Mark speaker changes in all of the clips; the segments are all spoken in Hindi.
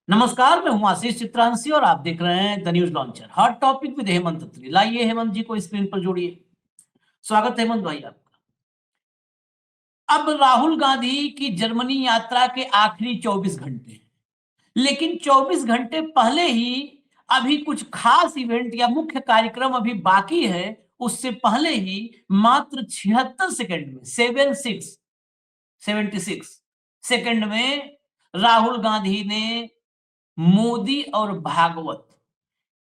Speaker 1: नमस्कार, मैं हूं आशीष चित्रांशी और आप देख रहे हैं the news launcher. Hot topic with Hemant Atri. लाइए हेमंत जी को स्क्रीन पर जोड़िए। स्वागत है हेमंत भाई आपका। अब राहुल गांधी की जर्मनी यात्रा के आखिरी 24 घंटे हैं, लेकिन 24 घंटे पहले ही अभी कुछ खास इवेंट या मुख्य कार्यक्रम अभी बाकी है। उससे पहले ही मात्र 76 सेकंड में 76 सेकंड में राहुल गांधी ने मोदी और भागवत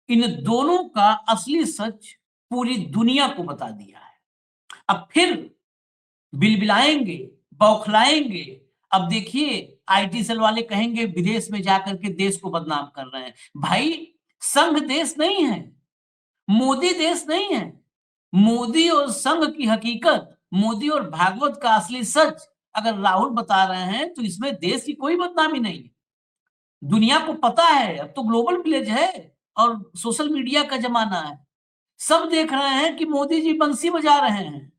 Speaker 1: इन दोनों का असली सच पूरी दुनिया को बता दिया है। अब फिर बिलबिलाएंगे, बौखलाएंगे। अब देखिए, आईटी सेल वाले कहेंगे विदेश में जाकर के देश को बदनाम कर रहे हैं। भाई, संघ देश नहीं है, मोदी देश नहीं है। मोदी और संघ की हकीकत, मोदी और भागवत का असली सच अगर राहुल बता रहे हैं तो इसमें देश की कोई बदनामी नहीं है। दुनिया को पता है, अब तो ग्लोबल विलेज है और सोशल मीडिया का जमाना है। सब देख रहे हैं कि मोदी जी बंसी बजा रहे हैं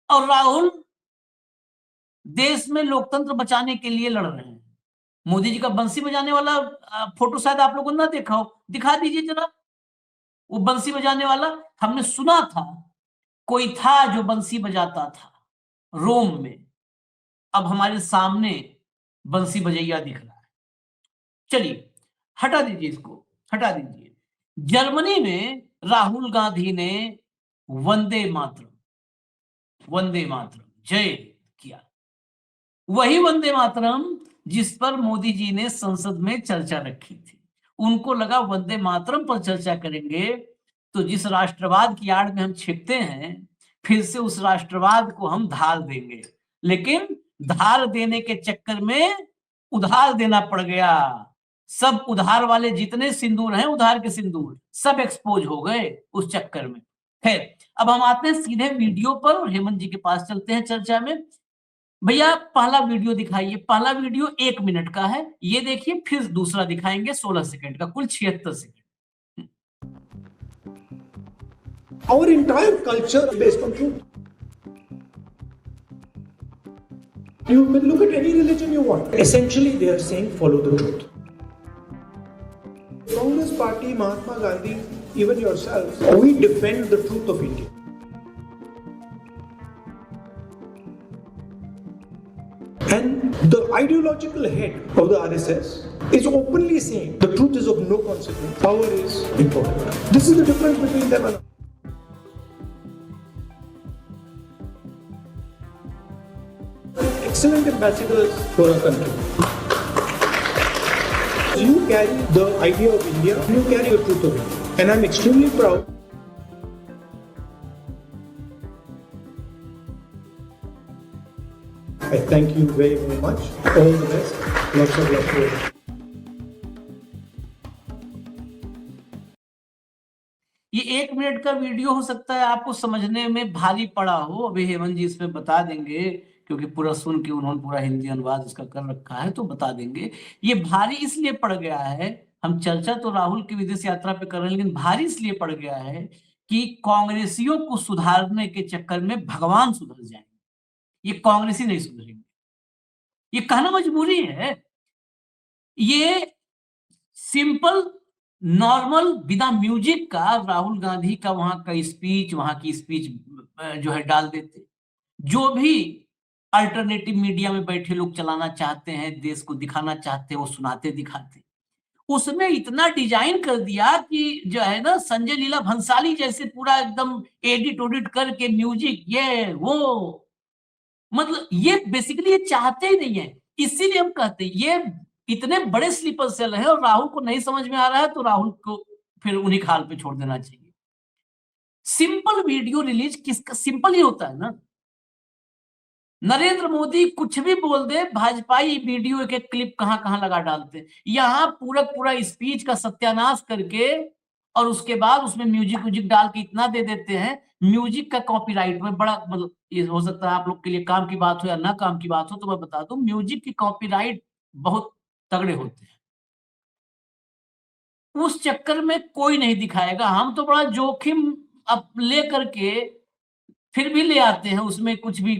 Speaker 1: और राहुल देश में लोकतंत्र बचाने के लिए लड़ रहे हैं। मोदी जी का बंसी बजाने वाला फोटो शायद आप लोगों ने ना देखा हो, दिखा दीजिए जरा वो बंसी बजाने वाला। हमने सुना था कोई था जो बंसी बजाता था रोम में, अब हमारे सामने बंसी बजैया दिख रहा है। चलिए हटा दीजिए इसको, हटा दीजिए। जर्मनी में राहुल गांधी ने वंदे मातरम, वंदे मातरम जय किया। वही वंदे मातरम जिस पर मोदी जी ने संसद में चर्चा रखी थी। उनको लगा वंदे मातरम पर चर्चा करेंगे तो जिस राष्ट्रवाद की आड़ में हम छिपते हैं फिर से उस राष्ट्रवाद को हम धार देंगे। लेकिन धार देने के चक्कर में उधार देना पड़ गया। सब उधार वाले जितने सिंदूर हैं, उधार के सिंदूर सब एक्सपोज हो गए उस चक्कर में। खैर, अब हम आते हैं सीधे वीडियो पर और हेमंत जी के पास चलते हैं चर्चा में। भैया पहला वीडियो दिखाइए। पहला वीडियो 1 मिनट का है, ये देखिए। फिर दूसरा दिखाएंगे 16 सेकंड का, कुल 76 second.
Speaker 2: Our entire culture is based on truth. You can look at any religion you want. Essentially, they are saying follow the truth. Congress Party, Mahatma Gandhi, even yourself, we defend the truth of India. And the ideological head of the RSS is openly saying the truth is of no consequence. Power is important. This is the difference between them and excellent ambassadors for our country. You carry the idea of India, you carry the truth of India. And I'm extremely proud. I thank you very, very much. All the best. Lots of love to you.
Speaker 1: ये 1 मिनट का वीडियो हो सकता है आपको समझने में भारी पड़ा हो। अभी हेमंत जी इसमें बता देंगे, क्योंकि पूरा सुन के उन्होंने पूरा हिंदी अनुवाद इसका कर रखा है, तो बता देंगे। ये भारी इसलिए पड़ गया है, हम चर्चा तो राहुल की विदेश यात्रा पे कर रहे हैं, लेकिन भारी इसलिए पड़ गया है कि कांग्रेसियों को सुधारने के चक्कर में भगवान सुधर जाएंगे, ये कांग्रेसी नहीं सुधरेंगे। ये कहना मजबूरी है। ये सिंपल नॉर्मल बिना म्यूजिक का राहुल गांधी का वहां का स्पीच, वहां की स्पीच जो है डाल देते। जो भी अल्टरनेटिव मीडिया में बैठे लोग चलाना चाहते हैं, देश को दिखाना चाहते हैं, वो सुनाते दिखाते। उसमें इतना डिजाइन कर दिया कि जो है ना, संजय लीला भंसाली जैसे पूरा एकदम एडिट ओडिट करके म्यूजिक ये वो, मतलब ये बेसिकली ये चाहते ही नहीं है। इसीलिए हम कहते हैं ये इतने बड़े स्लीपर सेल है और राहुल को नहीं समझ में आ रहा है तो राहुल को फिर उन्हीं खाल पे छोड़ देना चाहिए। सिंपल वीडियो रिलीज किसका सिंपल ही होता है ना। नरेंद्र मोदी कुछ भी बोल दे, भाजपाई वीडियो एक एक क्लिप कहां कहां लगा डालते। यहां पूरा पूरा स्पीच का सत्यानाश करके और उसके बाद उसमें म्यूजिक व्यूजिक डाल के इतना दे देते हैं। म्यूजिक का कॉपीराइट में बड़ा, मतलब ये हो सकता है आप लोग के लिए काम की बात हो या ना काम की बात हो, तो मैं बता दूं म्यूजिक की कॉपीराइट बहुत तगड़े होते हैं। उस चक्कर में कोई नहीं दिखाएगा। हम तो बड़ा जोखिम अब ले करके फिर भी ले आते हैं, उसमें कुछ भी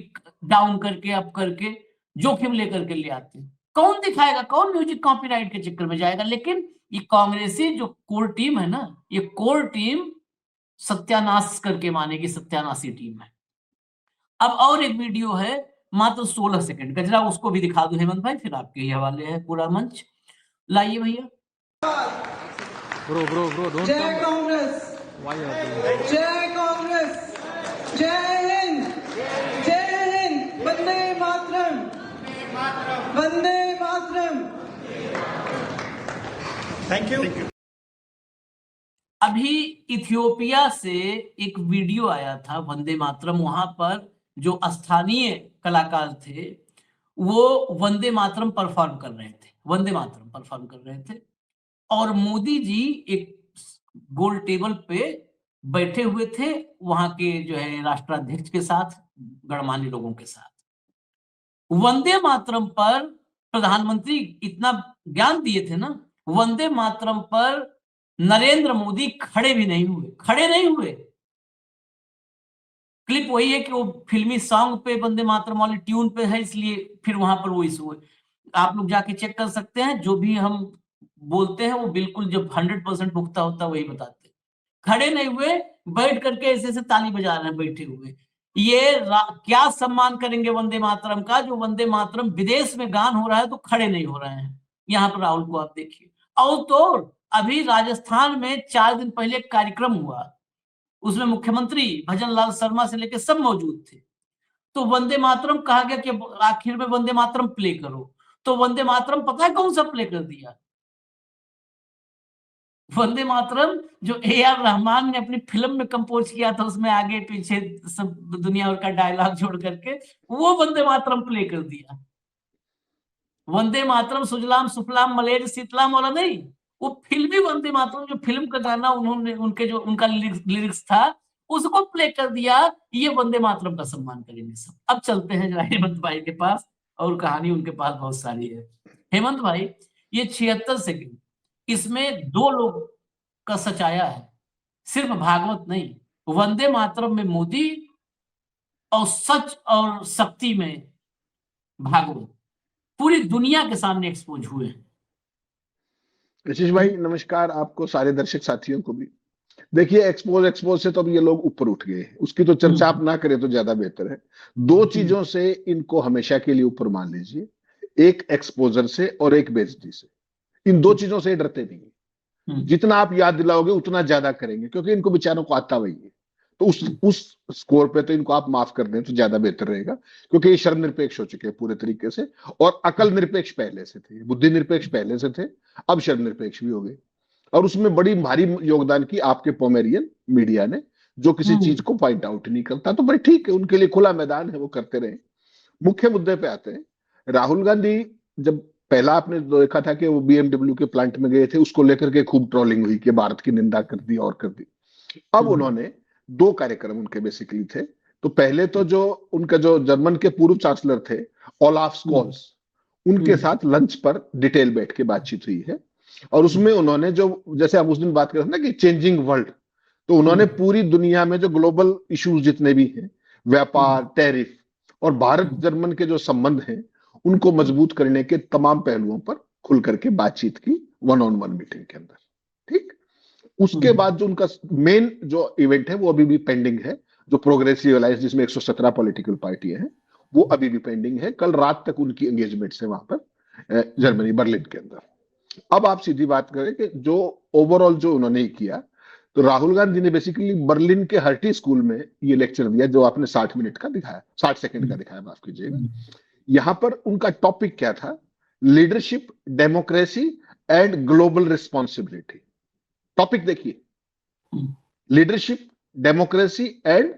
Speaker 1: डाउन करके अप करके जोखिम लेकर के ले आते हैं। कौन दिखाएगा, कौन म्यूजिक कॉपीराइट के चक्कर में जाएगा। लेकिन ये कांग्रेसी जो कोर टीम है ना, ये कोर टीम सत्यानाश करके मानेगी, सत्यानाशी टीम है। अब और एक वीडियो है मात्र 16 सेकंड का, जरा उसको भी दिखा दो हेमंत भाई, फिर आपके ही हवाले है पूरा मंच। लाइए भैया।
Speaker 3: Bro, don't
Speaker 4: जय
Speaker 3: come.
Speaker 4: Congress,
Speaker 3: Why you are doing
Speaker 4: जय कांग्रेस, जय हिंद, जय हिंद, वंदे मातरम, वंदे मातरम।
Speaker 2: Thank you.
Speaker 1: अभी इथियोपिया से एक वीडियो आया था वंदे मातरम, वहां पर जो स्थानीय कलाकार थे वो वंदे मातरम परफॉर्म कर रहे थे, वंदे मातरम परफॉर्म कर रहे थे, और मोदी जी एक गोल टेबल पे बैठे हुए थे वहां के जो है राष्ट्राध्यक्ष के साथ, गणमान्य लोगों के साथ। वंदे मातरम पर प्रधानमंत्री इतना ज्ञान दिए थे ना, वंदे मातरम पर नरेंद्र मोदी खड़े भी नहीं हुए, खड़े नहीं हुए। क्लिप वही है कि वो फिल्मी सॉन्ग पे वंदे मातरम वाली ट्यून पे है, इसलिए फिर वहां पर वो इशू है। आप लोग जाके चेक कर सकते हैं, जो भी हम बोलते हैं वो बिल्कुल जब 100% पुख्ता होता है वही बताते हैं। खड़े नहीं हुए, बैठ करके ऐसे ऐसे ताली बजा रहे हैं बैठे हुए। ये क्या सम्मान करेंगे वंदे मातरम का, जो वंदे मातरम विदेश में गान हो रहा है तो खड़े नहीं हो रहे हैं। यहाँ पर राहुल को आप देखिए। और तो अभी राजस्थान में 4 दिन पहले एक कार्यक्रम हुआ, उसमें मुख्यमंत्री भजन लाल शर्मा से लेकर सब मौजूद थे। तो वंदे मातरम कहा गया कि आखिर में वंदे मातरम प्ले करो, तो वंदे मातरम पता है कौन सा प्ले कर दिया? वंदे मातरम जो ए.आर. रहमान ने अपनी फिल्म में कंपोज किया था, उसमें आगे पीछे सब दुनिया भर का डायलॉग जोड़ करके वो वंदे मातरम प्ले कर दिया। वंदे मातरम सुजलाम सुफलाम मलेर शीतलाम वाला नहीं, वो फिल्मी वंदे मातरम जो फिल्म का गाना उन्होंने उनके जो उनका लिरिक्स था उसको प्ले कर दिया। ये वंदे मातरम का सम्मान करेंगे सब। अब चलते हैं जरा हेमंत भाई के पास, और कहानी उनके पास बहुत सारी है। हेमंत भाई, ये 76 सेकंड, इसमें 2 लोग का सचाया है, सिर्फ भागवत नहीं, वंदे मातरम में मोदी और सच और शक्ति में भागवत पूरी दुनिया के सामने एक्सपोज हुए हैं।
Speaker 5: आशीष भाई नमस्कार, आपको सारे दर्शक साथियों को भी। देखिए एक्सपोज से तो अब ये लोग ऊपर उठ गए, उसकी तो चर्चा आप ना करें तो ज्यादा बेहतर है। 2 चीजों से इनको हमेशा के लिए ऊपर मान लीजिए, एक एक्सपोजर से और एक बेइज्जती से। इन 2 चीजों से डरते नहीं, जितना आप याद दिलाओगे उतना ज्यादा करेंगे, क्योंकि इनको बेचारों को आता वही है। तो उस स्कोर पे तो इनको आप माफ कर दें तो ज्यादा बेहतर रहेगा, क्योंकि ये शर्म निरपेक्ष हो चुके हैं पूरे तरीके से, और अकल निरपेक्ष पहले से थे, बुद्धि निरपेक्ष पहले से थे, अब शर्म निरपेक्ष भी हो गए। और उसमें बड़ी भारी योगदान की आपके पोमेरियन मीडिया ने, जो किसी चीज को पॉइंट आउट नहीं करता। तो भाई ठीक है, उनके लिए खुला मैदान है, वो करते रहे। मुख्य मुद्दे पे आते हैं। राहुल गांधी, जब पहला आपने देखा था कि वो BMW के प्लांट में गए थे, उसको लेकर के खूब ट्रोलिंग हुई कि भारत की निंदा कर दी और कर दी। अब उन्होंने 2 कार्यक्रम उनके बेसिकली थे। तो पहले तो जो उनका जो जर्मन के पूर्व चांसलर थे ओलाफ स्कोल्स, उनके साथ लंच पर डिटेल बैठ के बातचीत हुई है। और उसमें उन्होंने जो, जैसे हम उस दिन बात कर रहे थे ना कि चेंजिंग वर्ल्ड, तो उन्होंने पूरी दुनिया में जो ग्लोबल इश्यूज जितने भी हैं, व्यापार, टैरिफ और भारत जर्मन के जो संबंध हैं, उनको मजबूत करने के तमाम पहलुओं पर खुल करके बातचीत की 1-on-1 मीटिंग के अंदर। ठीक, उसके बाद जो उनका मेन जो इवेंट है वो अभी भी पेंडिंग है, जो प्रोग्रेसिव अलायंस जिसमें 117 पॉलिटिकल पार्टियां हैं, वो अभी भी पेंडिंग है। कल रात तक उनकी एंगेजमेंट है वहां पर जर्मनी, बर्लिन के अंदर। अब आप सीधी बात करें कि जो ओवरऑल जो उन्होंने किया, तो राहुल गांधी ने बेसिकली बर्लिन के हर्टी स्कूल में ये लेक्चर दिया, जो आपने 60 मिनट का दिखाया, 60 सेकंड का दिखाया, माफ कीजिएगा। यहां पर उनका टॉपिक क्या था? Leadership, democracy and global responsibility. Topic देखिए, leadership, democracy and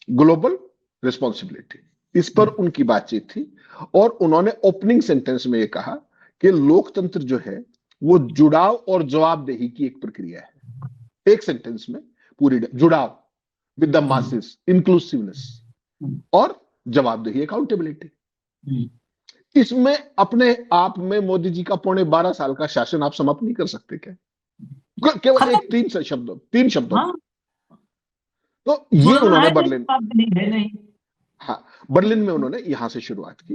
Speaker 5: global responsibility, इस पर उनकी बातचीत थी। और उन्होंने ओपनिंग सेंटेंस में ये कहा कि लोकतंत्र जो है वो जुड़ाव और जवाबदेही की एक प्रक्रिया है। एक सेंटेंस में पूरी, जुड़ाव विद द मासेस, इंक्लूसिवनेस और जवाबदेही, अकाउंटेबिलिटी। इसमें अपने आप में मोदी जी का 12.5 साल का शासन आप समाप्त नहीं कर सकते क्या? केवल एक 3 शब्दों
Speaker 1: हाँ।
Speaker 5: तो ये उन्होंने
Speaker 1: बर्लिन
Speaker 5: हाँ, बर्लिन में उन्होंने यहां से शुरुआत की।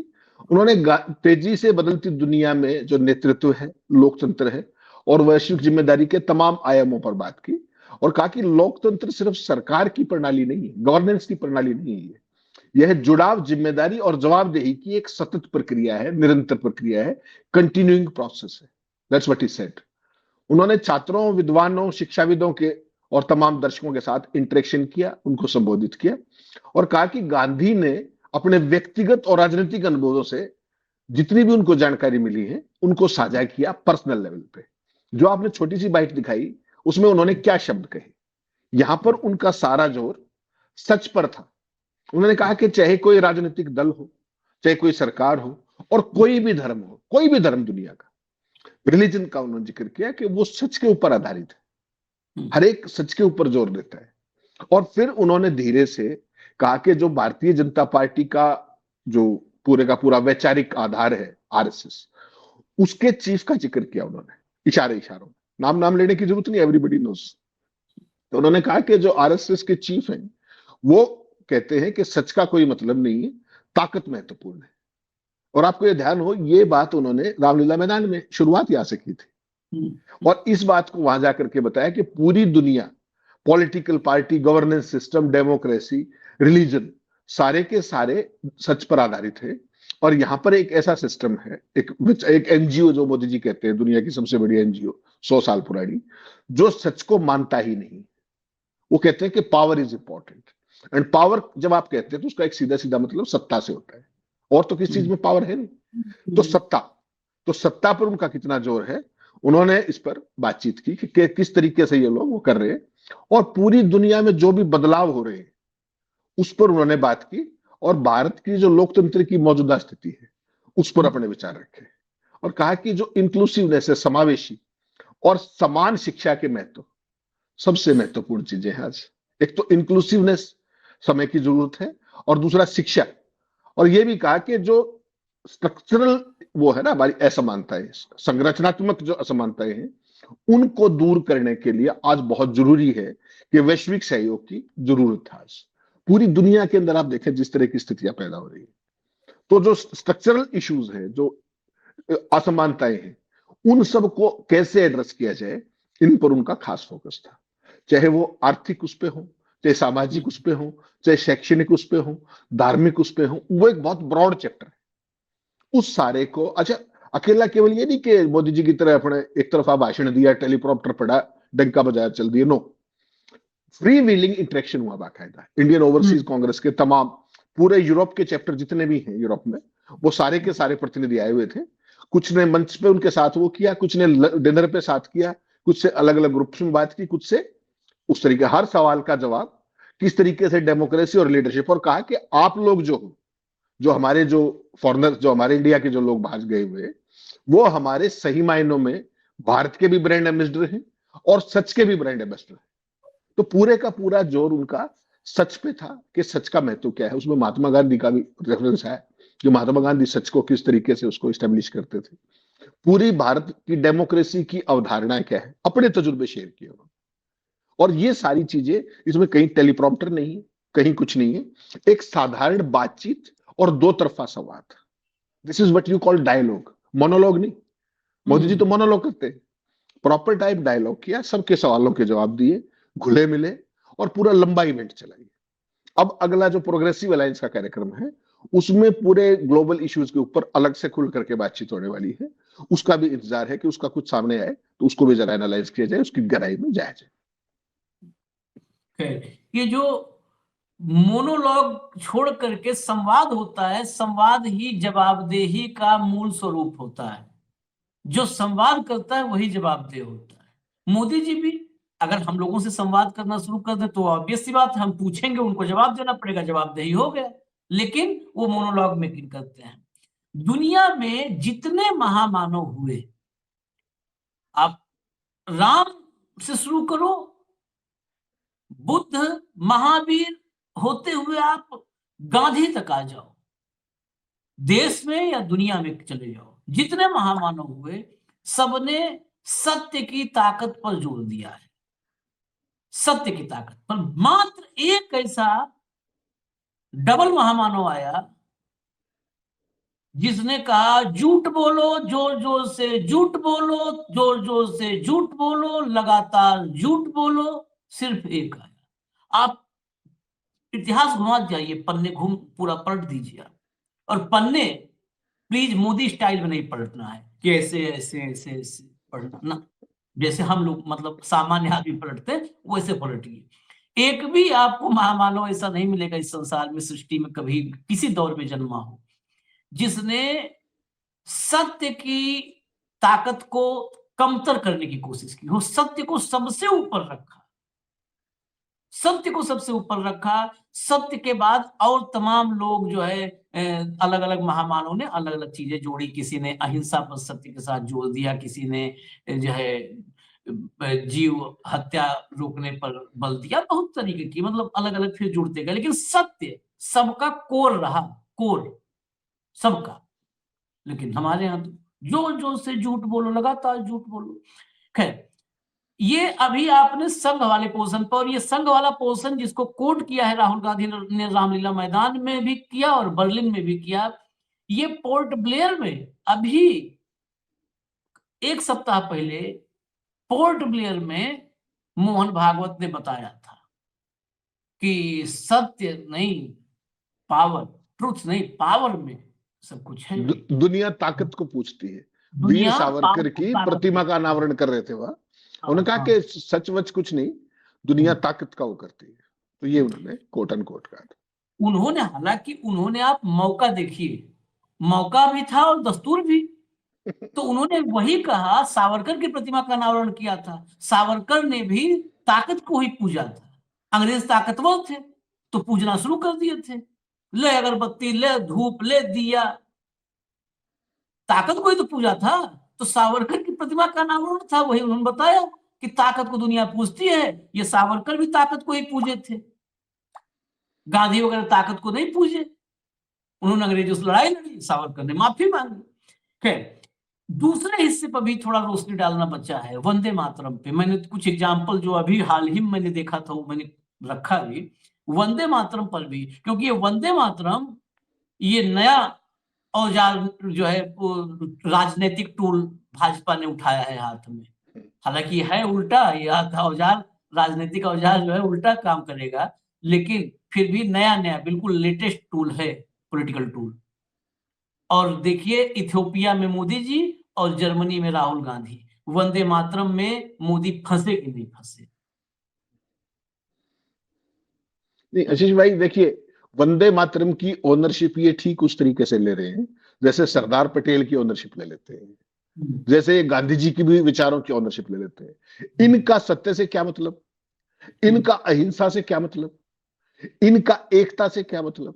Speaker 5: उन्होंने तेजी से बदलती दुनिया में जो नेतृत्व है, लोकतंत्र है और वैश्विक जिम्मेदारी के तमाम आयामों पर बात की और कहा कि लोकतंत्र सिर्फ सरकार की प्रणाली नहीं है, गवर्नेंस की प्रणाली नहीं है, यह जुड़ाव, जिम्मेदारी और जवाबदेही की एक सतत प्रक्रिया है, निरंतर प्रक्रिया है, कंटिन्यूइंग प्रोसेस है। That's what he said. उन्होंने छात्रों, विद्वानों, शिक्षाविदों के और तमाम दर्शकों के साथ इंटरेक्शन किया, उनको संबोधित किया और कहा कि गांधी ने अपने व्यक्तिगत और राजनीतिक अनुभवों से जितनी भी उनको जानकारी मिली है उनको साझा किया पर्सनल लेवल पे। जो आपने छोटी सी बाइट दिखाई उसमें उन्होंने क्या शब्द कहे, यहां पर उनका सारा जोर सच पर था। उन्होंने कहा कि चाहे कोई राजनीतिक दल हो, चाहे कोई सरकार हो और कोई भी धर्म हो, कोई भी धर्म दुनिया का, रिलीजन का उन्होंने जिक्र किया कि वो सच के ऊपर आधारित है, हर एक सच के ऊपर जोर देता है। और फिर उन्होंने धीरे से कहा कि जो भारतीय जनता पार्टी का जो पूरे का पूरा वैचारिक आधार है आरएसएस, उसके चीफ का जिक्र किया उन्होंने इशारों में, नाम लेने की जरूरत नहीं, एवरीबॉडी नोस। तो उन्होंने कहा कि जो आरएसएस के चीफ हैं वो कहते हैं कि सच का कोई मतलब नहीं है, ताकत महत्वपूर्ण है। और आपको ये ध्यान हो, ये बात उन्होंने रामलीला मैदान में शुरुआत यहां से की थी और इस बात को वहां जाकर के बताया कि पूरी दुनिया, political party, governance system, democracy, religion, सारे के सारे सच पर आधारित है। और यहां पर एक ऐसा सिस्टम है, एक एनजीओ जो मोदी जी कहते हैं दुनिया की सबसे बड़ी एनजीओ 100 साल पुरानी, जो सच को मानता ही नहीं। वो कहते हैं कि power is important, and power जब आप कहते हैं तो उसका एक सीधा सीधा मतलब सत्ता से होता है, और तो किस चीज में पावर है नहीं। तो सत्ता पर उनका कितना जोर है, उन्होंने इस पर बातचीत की कि किस तरीके से ये लोग वो कर रहे हैं और पूरी दुनिया में जो भी बदलाव हो रहे हैं उस पर उन्होंने बात की और भारत की जो लोकतंत्र की मौजूदा स्थिति है उस पर अपने विचार रखे और कहा कि जो इंक्लूसिवनेस है, समावेशी और समान शिक्षा के महत्व सबसे महत्वपूर्ण चीजें हैं आज। एक तो इंक्लूसिवनेस समय की जरूरत है और दूसरा शिक्षा। और यह भी कहा कि जो स्ट्रक्चरल वो है ना हमारी असमानताएं, संरचनात्मक जो असमानताएं हैं, उनको दूर करने के लिए आज बहुत जरूरी है कि वैश्विक सहयोग की जरूरत है। आज पूरी दुनिया के अंदर आप देखें जिस तरह की स्थितियां पैदा हो रही है, तो जो स्ट्रक्चरल इश्यूज है, जो असमानताएं हैं, उन सबको कैसे एड्रेस किया जाए, इन पर उनका खास फोकस था। चाहे वो आर्थिक उस पे हो, चाहे सामाजिक उस पे हो, चाहे शैक्षणिक उस पे हो, धार्मिक उस पे हो, वो एक बहुत ब्रॉड चैप्टर है। उस सारे को अच्छा अकेला केवल ये नहीं कि मोदी जी की तरह अपने एक तरफा भाषण दिया, टेलीप्रॉम्प्टर पढ़ा, डंका बजाया, चल दिए। नो, फ्री व्हीलिंग इंटरेक्शन हुआ बाकायदा। इंडियन ओवरसीज कांग्रेस के तमाम पूरे यूरोप के चैप्टर जितने भी हैं यूरोप में, वो सारे के सारे प्रतिनिधि आए हुए थे। कुछ ने मंच पे उनके साथ वो किया, कुछ ने डिनर पे साथ किया, कुछ से अलग अलग ग्रुप्स में बात की, कुछ से उस तरीके हर सवाल का जवाब किस तरीके से डेमोक्रेसी और लीडरशिप। और कहा कि आप लोग जो हमारे जो फॉरेनर, जो हमारे इंडिया के जो लोग बाहर गए हुए, वो हमारे सही मायनों में भारत के भी ब्रांड एम्बेसडर हैं और सच के भी ब्रांड एम्बेसडर हैं। तो पूरे का पूरा जोर उनका सच पे था कि सच का महत्व क्या है। उसमें महात्मा गांधी का भी रेफरेंस है कि महात्मा गांधी सच को किस तरीके से उसको इस्टेब्लिश करते थे। पूरी भारत की डेमोक्रेसी की अवधारणाएं क्या है, अपने तजुर्बे शेयर किए उन्होंने। और ये सारी चीजें, इसमें कहीं टेलीप्रॉम्प्टर नहीं, कहीं कुछ नहीं है, एक साधारण बातचीत और दो तरफा संवाद। This is what you call dialogue, monologue नहीं। मोदी जी तो मोनोलॉग करते हैं, प्रॉपर टाइप डायलॉग किया, सबके सवालों के जवाब दिए, घुले मिले और पूरा लंबा इवेंट चलाइए। अब अगला जो प्रोग्रेसिव अलायंस का कार्यक्रम है उसमें पूरे ग्लोबल इश्यूज के ऊपर अलग से खुल करके बातचीत होने वाली है। उसका भी इंतजार है कि उसका कुछ सामने आए तो उसको भी जरा एनालाइज किया जाए, उसकी गहराई में जाया जाए।
Speaker 1: ये जो मोनोलॉग छोड़ करके संवाद होता है, संवाद ही जवाबदेही का मूल स्वरूप होता है। जो संवाद करता है वही जवाबदेह होता है। मोदी जी भी अगर हम लोगों से संवाद करना शुरू कर दे तो ऑब्वियस सी बात है, हम पूछेंगे, उनको जवाब देना पड़ेगा, जवाबदेही हो गया। लेकिन वो मोनोलॉग मेकिंग करते हैं। दुनिया में जितने महामानव हुए, आप राम से शुरू करो, बुद्ध, महावीर होते हुए आप गांधी तक आ जाओ, देश में या दुनिया में चले जाओ, जितने महामानव हुए सबने सत्य की ताकत पर जोर दिया है। सत्य की ताकत पर मात्र एक ऐसा डबल महामानव आया जिसने कहा झूठ बोलो, जोर जोर से झूठ बोलो, जोर जोर से झूठ बोलो, लगातार झूठ बोलो, सिर्फ एक आया। आप इतिहास घुमा जाइए, पन्ने घूम पूरा पलट दीजिए आप। और पन्ने प्लीज मोदी स्टाइल में नहीं पलटना है कि ऐसे ऐसे ऐसे ऐसे पलटना ना, जैसे हम लोग मतलब सामान्य आदमी पलटते हैं, वैसे पलटिए। एक भी आपको महामानव ऐसा नहीं मिलेगा इस संसार में, सृष्टि में कभी किसी दौर में जन्मा हो, जिसने सत्य की ताकत को कमतर करने की कोशिश की हो, सत्य को सबसे ऊपर रखा, सत्य को सबसे ऊपर रखा। सत्य के बाद और तमाम लोग जो है अलग अलग महामानव ने अलग अलग चीजें जोड़ी। किसी ने अहिंसा पर सत्य के साथ जोड़ दिया, किसी ने जो है जीव हत्या रोकने पर बल दिया, बहुत तरीके की मतलब अलग अलग फिर जुड़ते गए, लेकिन सत्य सबका कोर रहा, कोर सबका। लेकिन हमारे यहाँ तो जोर जोर से झूठ बोलो, लगातार झूठ बोलो। खैर, ये अभी आपने संघ वाले पोर्शन पर, और ये संघ वाला पोर्शन जिसको कोट किया है राहुल गांधी ने रामलीला मैदान में भी किया और बर्लिन में भी किया, ये पोर्ट ब्लेयर में अभी एक सप्ताह पहले पोर्ट ब्लेयर में मोहन भागवत ने बताया था कि सत्य नहीं पावर, ट्रुथ नहीं पावर में सब कुछ है।
Speaker 5: दुनिया ताकत को पूछती है। वीर
Speaker 1: दुनिया
Speaker 5: सावरकर की
Speaker 1: ताकत
Speaker 5: प्रतिमा का अनावरण कर रहे थे वह, उन्होंने कहा कि सच वच कुछ नहीं, दुनिया ताकत का वो करती है। तो ये उन्होंने कोट एंड कोट कहा था।
Speaker 1: उन्होंने, हालांकि उन्होंने, आप मौका देखिए, मौका भी था और दस्तूर भी, तो उन्होंने वही कहा, सावरकर की प्रतिमा का अनावरण किया था। सावरकर ने भी ताकत को ही पूजा था। अंग्रेज ताकतवर थे तो पूजना शुरू कर दिए थे, ले अगरबत्ती, ले धूप, ले दिया, ताकत को ही तो पूजा था। तो सावरकर की प्रतिमा का अनावरण था, वही उन्होंने बताया कि ताकत को दुनिया पूजती है। ये सावरकर भी ताकत को ही पूजे थे, गांधी वगैरह ताकत को नहीं पूजे। उन्होंने अंग्रेजों से लड़ाई लड़ी, सावरकर ने माफी मांगी। खैर, दूसरे हिस्से पर भी थोड़ा रोशनी डालना बचा है, वंदे मातरम पे। मैंने कुछ एग्जाम्पल जो अभी हाल ही में मैंने देखा था वो मैंने रखा भी, वंदे मातरम पर भी, क्योंकि ये वंदे मातरम ये नया औजार जो है वो राजनीतिक टूल भाजपा ने उठाया है हाथ में। हालांकि है उल्टा, यह औजार, राजनीतिक औजार जो है उल्टा काम करेगा, लेकिन फिर भी नया नया बिल्कुल लेटेस्ट टूल है, पॉलिटिकल टूल। और देखिए, इथियोपिया में मोदी जी और जर्मनी में राहुल गांधी, वंदे मातरम में मोदी फंसे कि नहीं फंसे?
Speaker 5: नहीं आशीष भाई, देखिए, वंदे मातरम की ओनरशिप ये ठीक उस तरीके से ले रहे हैं जैसे सरदार पटेल की ओनरशिप ले लेते हैं, जैसे गांधी जी की भी विचारों की ओनरशिप ले लेते हैं। इनका सत्य से क्या मतलब, इनका अहिंसा से क्या मतलब, इनका एकता से क्या मतलब?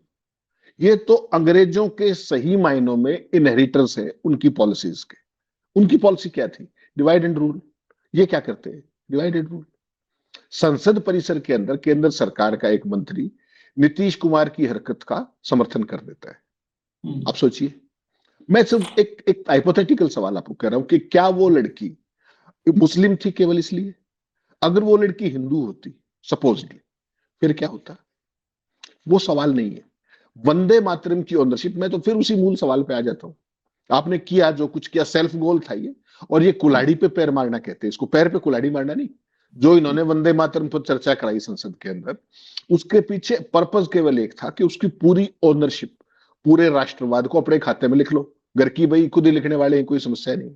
Speaker 5: ये तो अंग्रेजों के सही मायनों में इनहेरिटर्स है उनकी पॉलिसीज के। उनकी पॉलिसी क्या थी? Divide and rule. ये क्या करते हैं? Divide and rule. संसद परिसर के अंदर केंद्र सरकार का एक मंत्री नीतीश कुमार की हरकत का समर्थन कर देता है। आप सोचिए, मैं सिर्फ एक हाइपोथेटिकल सवाल आपको कह रहा हूं कि क्या वो लड़की मुस्लिम थी केवल इसलिए? अगर वो लड़की हिंदू होती सपोजली, फिर क्या होता? वो सवाल नहीं है। वंदे मातरम की ओनरशिप में तो फिर उसी मूल सवाल पे आ जाता हूं। आपने किया जो कुछ किया, सेल्फ गोल था ये, और ये कुल्हाड़ी पे पैर मारना कहते हैं इसको, पैर पे कुल्हाड़ी मारना नहीं। जो इन्होंने वंदे मातरम पर चर्चा कराई संसद के अंदर, उसके पीछे पर्पस केवल एक था कि उसकी पूरी ओनरशिप, पूरे राष्ट्रवाद को अपने खाते में लिख लो। घर की भाई खुद ही लिखने वाले हैं, कोई समस्या नहीं,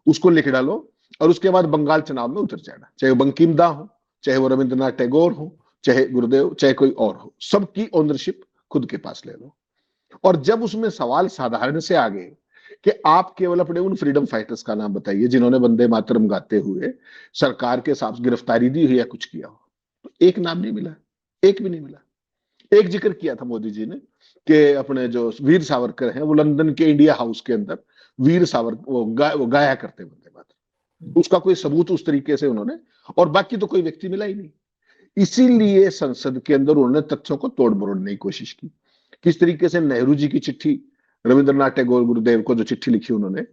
Speaker 5: उसको लिख डालो और उसके बाद बंगाल चुनाव में उतर जाना। चाहे वो बंकिम दा हो, चाहे वो रविंद्रनाथ टैगोर हो, चाहे गुरुदेव, चाहे कोई और हो, सबकी ओनरशिप खुद के पास ले लो। और जब उसमें सवाल साधारण से आ गए कि आप केवल अपने उन फ्रीडम फाइटर्स का नाम बताइए जिन्होंने वंदे मातरम गाते हुए सरकार के साथ गिरफ्तारी दी हुई या कुछ किया हो, तो एक नाम नहीं मिला, एक भी नहीं मिला। एक जिक्र किया था मोदी जी ने कि अपने जो वीर सावरकर हैं वो लंदन के इंडिया हाउस के अंदर वीर सावरकर वो गाया करते वंदे मातरम। उसका कोई सबूत उस तरीके से उन्होंने, और बाकी तो कोई व्यक्ति मिला ही नहीं। इसीलिए संसद के अंदर उन्होंने तथ्यों को तोड़ मरोड़ने की कोशिश की। किस तरीके से नेहरू जी की चिट्ठी, रविंद्रनाथ टैगोर गुरुदेव को जो चिट्ठी लिखी उन्होंने,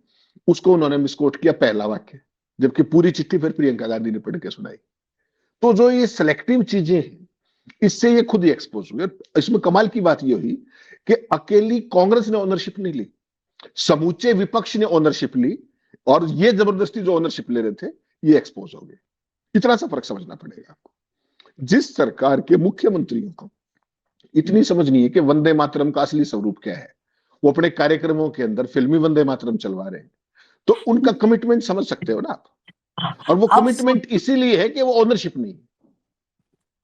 Speaker 5: उसको उन्होंने मिसकोट किया पहला वाक्य, जबकि पूरी चिट्ठी फिर प्रियंका गांधी ने पढ़ के सुनाई। तो जो ये सिलेक्टिव चीजें हैं, इससे ये खुद ही एक्सपोज हुए। इसमें कमाल की बात ये हुई कि अकेली कांग्रेस ने ओनरशिप नहीं ली, समूचे विपक्ष ने ओनरशिप ली और ये जबरदस्ती जो ओनरशिप ले रहे थे ये एक्सपोज हो गए। इतना सा फर्क समझना पड़ेगा आपको। जिस सरकार के मुख्यमंत्रियों को इतनी समझ नहीं है कि वंदे मातरम का असली स्वरूप क्या है, वो अपने कार्यक्रमों के अंदर फिल्मी वंदे मातरम चलवा रहे हैं, तो उनका कमिटमेंट समझ सकते हो ना आप। और वो
Speaker 1: अब
Speaker 5: कमिटमेंट इसीलिए है कि वो ओनरशिप नहीं है।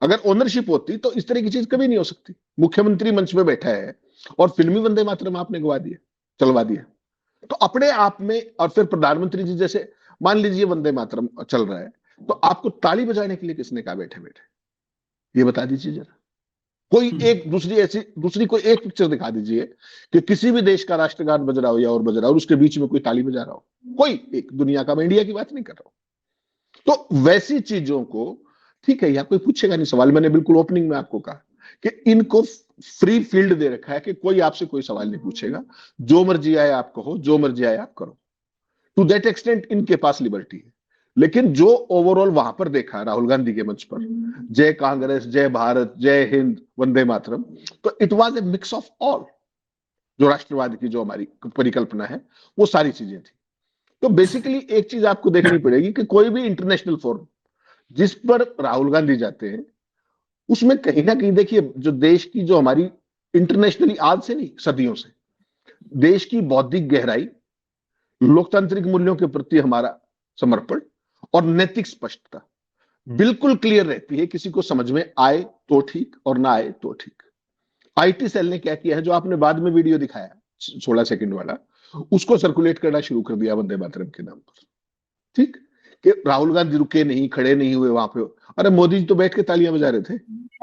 Speaker 5: अगर ओनरशिप होती तो इस तरह की चीज कभी नहीं हो सकती। मुख्यमंत्री मंच में बैठा है और फिल्मी वंदे मातरम आपने गवा दिया, चलवा दिया, तो अपने आप में। और फिर प्रधानमंत्री जी जैसे, मान लीजिए वंदे मातरम चल रहा है, तो आपको ताली बजाने के लिए किसने कहा बैठे बैठे, ये बता दीजिए जरा। कोई एक दूसरी कोई एक पिक्चर दिखा दीजिए कि किसी भी देश का राष्ट्रगान बज रहा हो या और बज रहा हो और उसके बीच में कोई ताली बजा रहा हो, कोई एक, दुनिया का, मैं इंडिया की बात नहीं कर रहा हूं। तो वैसी चीजों को ठीक है, या कोई पूछेगा नहीं सवाल। मैंने बिल्कुल ओपनिंग में आपको कहा कि इनको फ्री फील्ड दे रखा है कि कोई आपसे कोई सवाल नहीं पूछेगा, जो मर्जी आए आप कहो, जो मर्जी आए आप करो। टू दैट एक्सटेंट इनके पास लिबर्टी है। लेकिन जो ओवरऑल वहां पर देखा राहुल गांधी के मंच पर, जय कांग्रेस, जय भारत, जय हिंद, वंदे मातरम, तो it was a mix of all. जो राष्ट्रवाद की जो हमारी परिकल्पना है वो सारी चीजें थी। तो बेसिकली एक चीज आपको देखनी पड़ेगी कि कोई भी इंटरनेशनल फोरम जिस पर राहुल गांधी जाते हैं, उसमें कहीं ना कहीं देखिए, जो देश की जो हमारी इंटरनेशनली, आज से नहीं सदियों से, देश की बौद्धिक गहराई, लोकतांत्रिक मूल्यों के प्रति हमारा समर्पण और नैतिक स्पष्टता बिल्कुल क्लियर रहती है। किसी को समझ में आए तो ठीक और ना आए तो ठीक। आईटी सेल ने क्या किया है, जो आपने बाद में वीडियो दिखाया 16 सेकंड वाला, उसको सर्कुलेट करना शुरू कर दिया वंदे मातरम के नाम पर। ठीक कि राहुल गांधी रुके नहीं, खड़े नहीं हुए वहां पे। अरे मोदी जी तो बैठ के तालियां बजा रहे थे।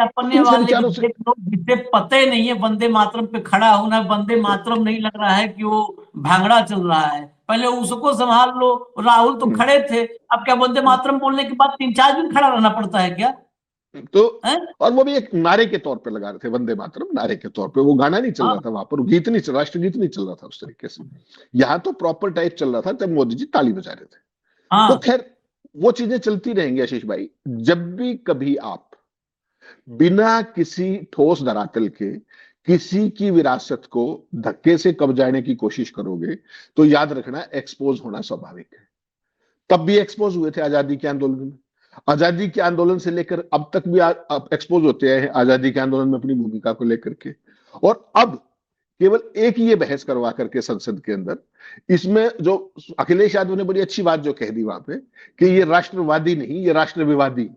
Speaker 1: अपने
Speaker 5: इनसे
Speaker 1: वाले
Speaker 5: विचारों से
Speaker 1: जिसे पता ही नहीं है वंदे मातरम पे खड़ा होना, वंदे मातरम नहीं लग रहा है कि वो भांगड़ा चल रहा है, पहले उसको संभाल लो। राहुल तो खड़े थे, अब क्या वंदे मातरम बोलने के बाद 3-4 दिन खड़ा रहना पड़ता है क्या?
Speaker 5: तो
Speaker 1: है?
Speaker 5: और वो भी एक नारे के तौर पे लगा रहे थे, वंदे मातरम नारे के तौर पे। वो गाना नहीं चल रहा था वहां पर, गीत नहीं चल, राष्ट्रगीत नहीं चल रहा था उस तरीके से। यहाँ तो प्रॉपर टाइप चल रहा था जब मोदी जी ताली बजा रहे थे। तो
Speaker 1: हाँ,
Speaker 5: खैर वो चीजें चलती रहेंगी आशीष भाई। जब भी कभी आप बिना किसी ठोस धरातल के किसी की विरासत को धक्के से कब्जाने की कोशिश करोगे, तो याद रखना एक्सपोज होना स्वाभाविक है। तब भी एक्सपोज हुए थे आजादी के आंदोलन में। आजादी के आंदोलन से लेकर अब तक भी एक्सपोज होते हैं आजादी के आंदोलन में अपनी भूमिका को लेकर के। और अब केवल एक ही ये बहस करवा करके संसद के अंदर, इसमें जो अखिलेश यादव ने बड़ी अच्छी बात जो कह दी वहां पे कि ये राष्ट्रवादी नहीं, ये राष्ट्र विवादी,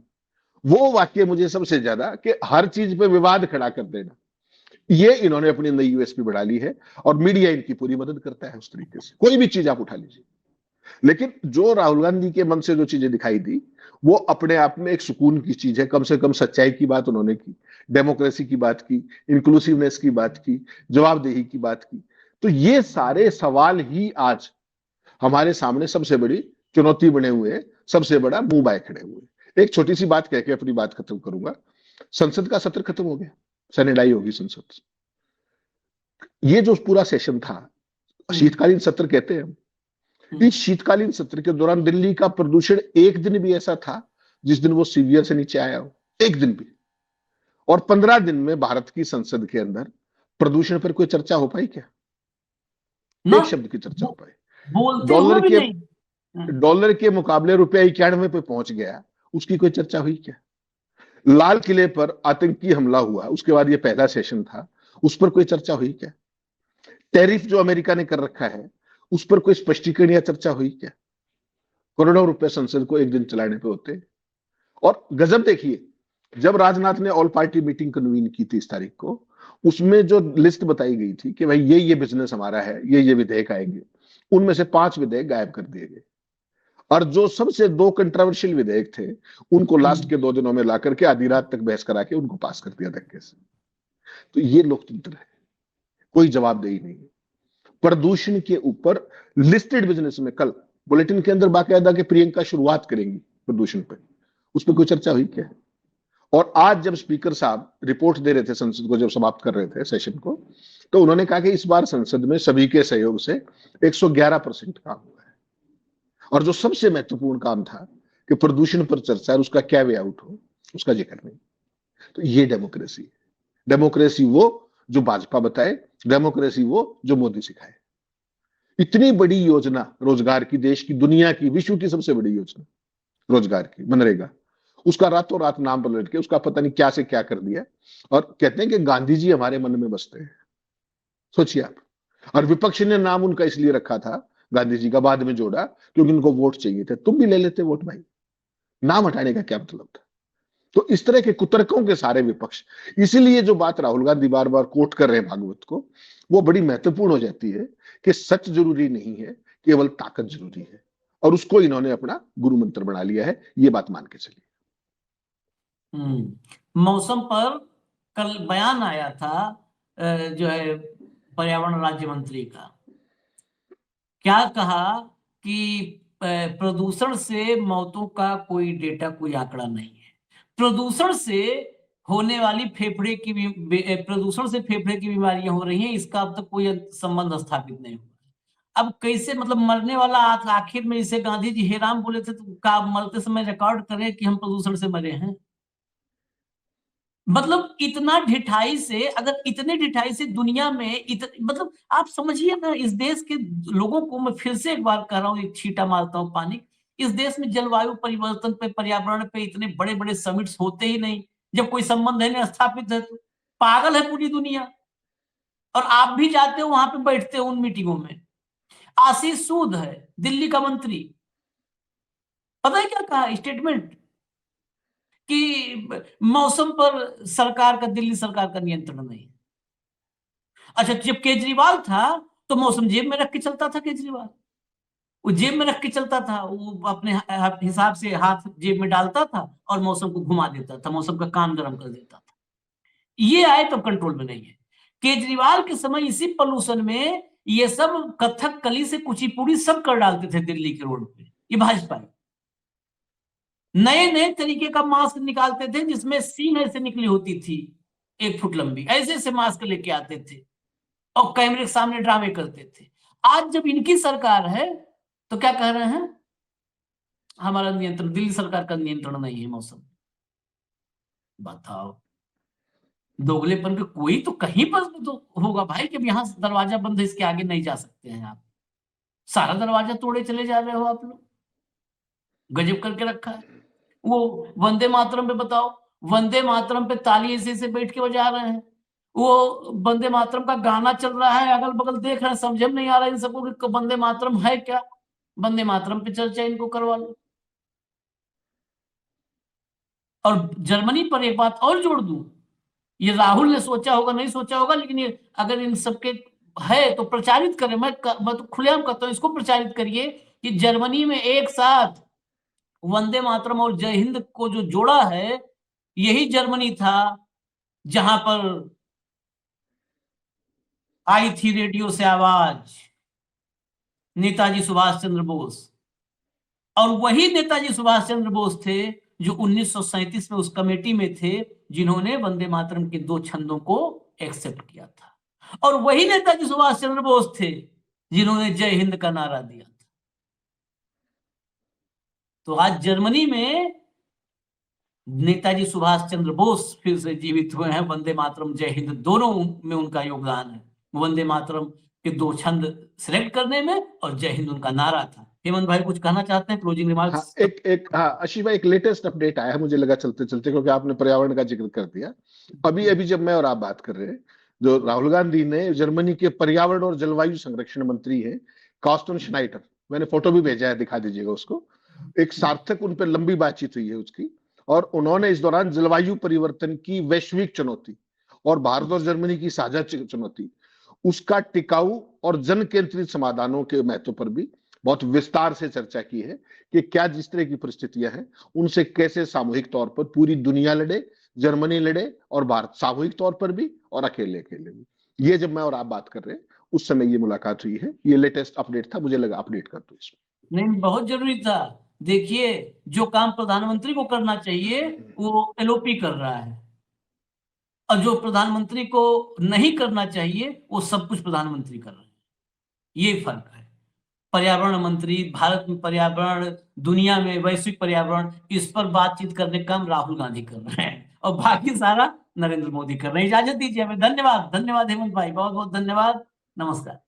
Speaker 5: वो वाक्य मुझे सबसे ज्यादा, कि हर चीज पे विवाद खड़ा कर देना, ये इन्होंने अपनी नई यूएसपी बढ़ा ली है। और मीडिया इनकी पूरी मदद करता है उस तरीके से, कोई भी चीज आप उठा लीजिए। लेकिन जो राहुल गांधी के मन से जो चीजें दिखाई दी, वो अपने आप में एक सुकून की चीज है। कम से कम सच्चाई की बात उन्होंने की, डेमोक्रेसी की बात की, इंक्लूसिवनेस की बात की, जवाबदेही की बात की। तो ये सारे सवाल ही आज हमारे सामने सबसे बड़ी चुनौती बने हुए हैं, सबसे बड़ा मुंह बाय खड़े हुए। एक छोटी सी बात कह के अपनी बात खत्म करूंगा। संसद का सत्र खत्म हो गया, सैनिटाइज होगी संसद। ये जो पूरा सेशन था, शीतकालीन सत्र कहते हैं हम, इस शीतकालीन सत्र के दौरान दिल्ली का प्रदूषण एक दिन भी ऐसा था जिस दिन वो सीवियर से नीचे आया हो, एक दिन भी। और 15 दिन में भारत की संसद के अंदर प्रदूषण पर कोई चर्चा हो पाई क्या?
Speaker 1: ना,
Speaker 5: एक शब्द की चर्चा हो पाई?
Speaker 1: बोलते
Speaker 5: डॉलर
Speaker 1: हुए भी
Speaker 5: के
Speaker 1: नहीं।
Speaker 5: डॉलर के मुकाबले रुपया 91 पे पहुंच गया, उसकी कोई चर्चा हुई क्या? लाल किले पर आतंकी हमला हुआ, उसके बाद ये पहला सेशन था, उस पर कोई चर्चा हुई क्या? टैरिफ जो अमेरिका ने कर रखा है, उस पर कोई स्पष्टीकरण या चर्चा हुई क्या? करोड़ों रुपए संसद को एक दिन चलाने पे होते। और गजब देखिए, जब राजनाथ ने ऑल पार्टी मीटिंग कन्वीन की थी इस तारीख को, उसमें जो लिस्ट बताई गई थी कि भाई ये बिजनेस हमारा है, ये विधेयक आएंगे, उनमें से 5 विधेयक गायब कर दिए गए। और जो सबसे 2 कंट्रोवर्शियल विधेयक थे, उनको लास्ट के 2 दिनों में ला करके आधी रात तक बहस करा के उनको पास कर दिया धक्के से। तो ये लोकतंत्र है, कोई जवाबदेही नहीं है। प्रदूषण के ऊपर लिस्टेड बिजनेस में कल बुलेटिन के अंदर बाकायदा के प्रियंका शुरुआत करेंगी प्रदूषण पे, उस पर कोई चर्चा हुई क्या? और आज जब स्पीकर साहब रिपोर्ट दे रहे थे संसद को, जब समाप्त कर रहे थे सेशन को, तो उन्होंने कहा कि इस बार संसद में सभी के सहयोग से 111% काम हुआ है। और जो सबसे महत्वपूर्ण काम था कि प्रदूषण पर चर्चा और उसका क्या वे आउट हो, उसका जिक्र नहीं। तो ये डेमोक्रेसी है। डेमोक्रेसी वो जो भाजपा बताए, डेमोक्रेसी वो जो मोदी सिखाए। इतनी बड़ी योजना रोजगार की, देश की, दुनिया की, विश्व की सबसे बड़ी योजना रोजगार की, मनरेगा, उसका रातों रात नाम पलट के उसका पता नहीं क्या से क्या कर दिया। और कहते हैं कि गांधी जी हमारे मन में बसते हैं, सोचिए आप। और विपक्ष ने नाम उनका इसलिए रखा था, गांधी जी का बाद में जोड़ा, क्योंकि उनको वोट चाहिए थे। तुम भी ले लेते वोट भाई, नाम हटाने का क्या मतलब था? तो इस तरह के कुतर्कों के सारे विपक्ष, इसीलिए जो बात राहुल गांधी बार बार कोट कर रहे हैं भागवत को, वो बड़ी महत्वपूर्ण हो जाती है कि सच जरूरी नहीं है, केवल ताकत जरूरी है। और उसको इन्होंने अपना गुरु मंत्र बना लिया है, ये बात मान के चलिए।
Speaker 1: मौसम पर कल बयान आया था जो है पर्यावरण राज्य मंत्री का। क्या कहा कि प्रदूषण से मौतों का कोई डेटा, कोई आंकड़ा नहीं है। प्रदूषण से होने वाली प्रदूषण से फेफड़े की बीमारियां हो रही हैं, इसका अब तक कोई संबंध स्थापित नहीं हुआ। अब कैसे, मतलब मरने वाला आखिर में, इसे गांधी जी हे राम बोले थे, तो का मरते समय रिकॉर्ड करें कि हम प्रदूषण से मरे हैं। मतलब इतना ढिठाई से, अगर इतने ढिठाई से दुनिया में मतलब आप समझिए ना, इस देश के लोगों को मैं फिर से एक बार कह रहा हूं, एक छींटा मारता हूं पानी। इस देश में जलवायु परिवर्तन पे, पर्यावरण पे इतने बड़े बड़े समिट्स होते ही नहीं, जब कोई संबंध है नहीं स्थापित है तो। पागल है पूरी दुनिया। और आप भी जाते हो वहां पे, बैठते हो उन मीटिंगों में। आशीष सूद है दिल्ली का मंत्री, पता है क्या कहा स्टेटमेंट, कि मौसम पर सरकार का, दिल्ली सरकार का नियंत्रण नहीं। अच्छा, जब केजरीवाल था तो मौसम जेब में रख के चलता था। केजरीवाल वो जेब में रख के चलता था, वो अपने हिसाब से हाथ जेब में डालता था और मौसम को घुमा देता था, मौसम का कान गर्म कर देता था। ये आए तो कंट्रोल में नहीं है। केजरीवाल के समय इसी पोल्यूशन में ये सब कथक कली से कुचिपुड़ी सब कर डालते थे दिल्ली के रोड पे, ये भाजपा। नए नए तरीके का मास्क निकालते थे जिसमें सीन ऐसे निकली होती थी 1 फुट लंबी, ऐसे ऐसे मास्क लेके आते थे और कैमरे के सामने ड्रामे करते थे। आज जब इनकी सरकार है तो क्या कह रहे हैं, हमारा नियंत्रण, दिल्ली सरकार का नियंत्रण नहीं है मौसम। बताओ, दोगलेपन के कोई तो कहीं पर तो होगा भाई, कि यहाँ दरवाजा बंद है, इसके आगे नहीं जा सकते हैं आप। सारा दरवाजा तोड़े चले जा रहे हो आप लोग, गजब करके रखा है। वो वंदे मातरम पे बताओ, वंदे मातरम पे ताली ऐसे ऐसे बैठ के बजा रहे हैं। वो वंदे मातरम का गाना चल रहा है, अगल बगल देख रहे हैं, समझ में नहीं आ रहा है इन सबको कि वंदे मातरम है क्या। वंदे मातरम पे चर्चा इनको करवा लो। और जर्मनी पर एक बात और जोड़ दूं, ये राहुल ने सोचा होगा नहीं सोचा होगा, लेकिन ये अगर इन सबके है तो प्रचारित करें। मैं तो खुलेआम कहता हूं, इसको प्रचारित करिए कि जर्मनी में एक साथ वंदे मातरम और जय हिंद को जो जोड़ा है, यही जर्मनी था जहां पर आई थी रेडियो से आवाज, नेताजी सुभाष चंद्र बोस। और वही नेताजी सुभाष चंद्र बोस थे जो 1937 में उस कमेटी में थे जिन्होंने वंदे मातरम के 2 छंदों को एक्सेप्ट किया था। और वही नेताजी सुभाष चंद्र बोस थे जिन्होंने जय हिंद का नारा दिया था। तो आज जर्मनी में नेताजी सुभाष चंद्र बोस फिर से जीवित हुए हैं। वंदे मातरम, जय हिंद दोनों में उनका योगदान है। वंदे मातरम के 2 छंद सिलेक्ट करने में और जय हिंद उनका नारा था। हेमंत भाई कुछ कहना चाहते हैं, क्लोजिंग रिमार्क्स?
Speaker 5: आशीष भाई, एक लेटेस्ट अपडेट आया है, मुझे लगा चलते चलते, क्योंकि आपने पर्यावरण का जिक्र कर दिया। अभी जब मैं और आप बात कर रहे हैं, जो राहुल गांधी ने, जर्मनी के पर्यावरण और जलवायु संरक्षण मंत्री है कार्स्टन श्नाइडर, मैंने फोटो भी भेजा है, दिखा दीजिएगा उसको। एक सार्थक उन पर लंबी बातचीत हुई है उसकी, और उन्होंने इस दौरान जलवायु परिवर्तन की वैश्विक चुनौती और भारत और जर्मनी की साझा चुनौती, उसका टिकाऊ और जन केंद्रित समाधानों के महत्व पर भी बहुत विस्तार से चर्चा की है कि क्या जिस तरह की परिस्थितियां हैं उनसे कैसे सामूहिक तौर पर पूरी दुनिया लड़े, जर्मनी लड़े और भारत सामूहिक तौर पर भी और अकेले अकेले भी। ये जब मैं और आप बात कर रहे हैं उस समय ये मुलाकात हुई है, ये लेटेस्ट अपडेट था, मुझे लगा अपडेट कर दो इसमें।
Speaker 1: नहीं, बहुत जरूरी था। देखिए, जो काम प्रधानमंत्री को करना चाहिए वो एलओपी कर रहा है, और जो प्रधानमंत्री को नहीं करना चाहिए वो सब कुछ प्रधानमंत्री कर रहे हैं। ये फर्क है। पर्यावरण मंत्री, भारत में पर्यावरण, दुनिया में वैश्विक पर्यावरण, इस पर बातचीत करने का काम राहुल गांधी कर रहे हैं और बाकी सारा नरेंद्र मोदी कर रहे हैं। इजाजत दीजिए हमें। धन्यवाद, धन्यवाद हेमंत भाई, बहुत बहुत धन्यवाद। नमस्कार।